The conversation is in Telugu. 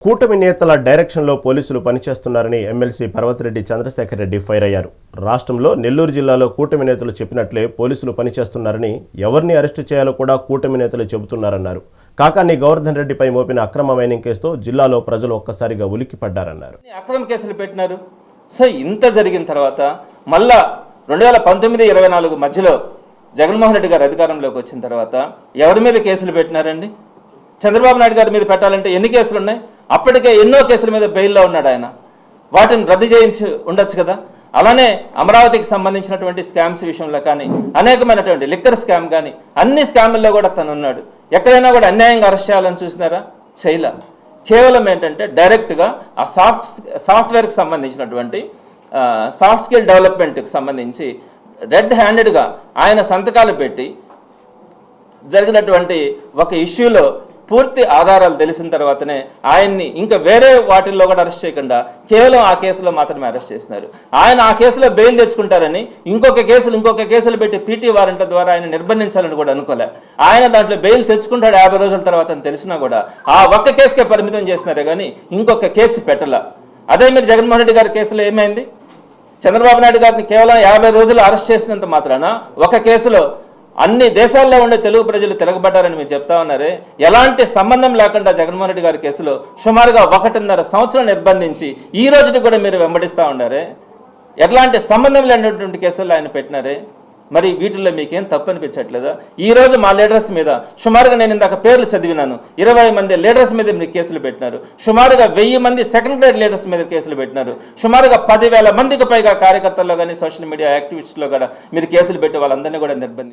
కూటమి నేతల డైరెక్షన్లో పోలీసులు పనిచేస్తున్నారని ఎమ్మెల్సీ పర్వతిరెడ్డి చంద్రశేఖర్ రెడ్డి ఫైర్ అయ్యారు. రాష్ట్రంలో నెల్లూరు జిల్లాలో కూటమి నేతలు చెప్పినట్లే పోలీసులు పనిచేస్తున్నారని, ఎవరిని అరెస్టు చేయాలో కూడా కూటమి నేతలు చెబుతున్నారన్నారు. కాకాని గోవర్ధన్ రెడ్డిపై మోపిన అక్రమ మైనింగ్ కేసుతో జిల్లాలో ప్రజలు ఒక్కసారిగా ఉలిక్కిపడ్డారన్నారు. అక్రమ కేసులు పెట్టినారు. సో ఇంత జరిగిన తర్వాత మళ్ళా 2019-24 మధ్యలో జగన్మోహన్ రెడ్డి గారు అధికారంలోకి వచ్చిన తర్వాత ఎవరి మీద కేసులు పెట్టినారండి? చంద్రబాబు నాయుడు గారి మీద పెట్టాలంటే ఎన్ని కేసులు ఉన్నాయి? అప్పటికే ఎన్నో కేసుల మీద బెయిల్లో ఉన్నాడు ఆయన. వాటిని రద్దు చేయించి ఉండొచ్చు కదా. అలానే అమరావతికి సంబంధించినటువంటి స్కామ్స్ విషయంలో కానీ, అనేకమైనటువంటి లిక్కర్ స్కామ్ కానీ, అన్ని స్కాముల్లో కూడా తను ఉన్నాడు. ఎక్కడైనా కూడా అన్యాయంగా అరెస్ట్ చేయాలని చూసినారా? చేయలే. కేవలం ఏంటంటే డైరెక్ట్గా ఆ సాఫ్ట్వేర్కి సంబంధించినటువంటి సాఫ్ట్ స్కిల్ డెవలప్మెంట్కి సంబంధించి రెడ్ హ్యాండెడ్గా ఆయన సంతకాలు పెట్టి జరిగినటువంటి ఒక ఇష్యూలో పూర్తి ఆధారాలు తెలిసిన తర్వాతనే ఆయన్ని ఇంకా వేరే వాటిల్లో కూడా అరెస్ట్ చేయకుండా కేవలం ఆ కేసులో మాత్రమే అరెస్ట్ చేసినారు. ఆయన ఆ కేసులో బెయిల్ తెచ్చుకుంటారని ఇంకొక కేసులు పెట్టి పీటీ వారెంట్ల ద్వారా ఆయన నిర్బంధించాలని కూడా అనుకోలే. ఆయన దాంట్లో బెయిల్ తెచ్చుకుంటాడు 50 రోజుల తర్వాత అని తెలిసినా కూడా ఆ ఒక్క కేసుకే పరిమితం చేసినారే కానీ ఇంకొక కేసు పెట్టలా. అదే మీరు జగన్మోహన్ రెడ్డి గారి కేసులో ఏమైంది? చంద్రబాబు నాయుడు గారిని కేవలం 50 రోజులు అరెస్ట్ చేసినంత మాత్రాన ఒక కేసులో అన్ని దేశాల్లో ఉండే తెలుగు ప్రజలు తిరగబడ్డారని మీరు చెప్తా ఉన్నారే. ఎలాంటి సంబంధం లేకుండా జగన్మోహన్ రెడ్డి గారి కేసులో సుమారుగా 1.5 సంవత్సరం నిర్బంధించి ఈ రోజుకి కూడా మీరు వెంబడిస్తూ ఉన్నారే. ఎట్లాంటి సంబంధం లేనటువంటి కేసుల్లో ఆయన పెట్టినారే. మరి వీటిల్లో మీకేం తప్పు అనిపించట్లేదా? ఈ రోజు మా లీడర్స్ మీద సుమారుగా నేను ఇందాక పేర్లు చదివినాను, 20 మంది లీడర్స్ మీద మీరు కేసులు పెట్టినారు. సుమారుగా 1000 మంది సెకండ్ గ్రేడ్ లీడర్స్ మీద కేసులు పెట్టినారు. సుమారుగా 10,000 మందికి పైగా కార్యకర్తల్లో కానీ సోషల్ మీడియా యాక్టివిస్టులో కూడా మీరు కేసులు పెట్టి వాళ్ళందరినీ కూడా నిర్బంధించారు.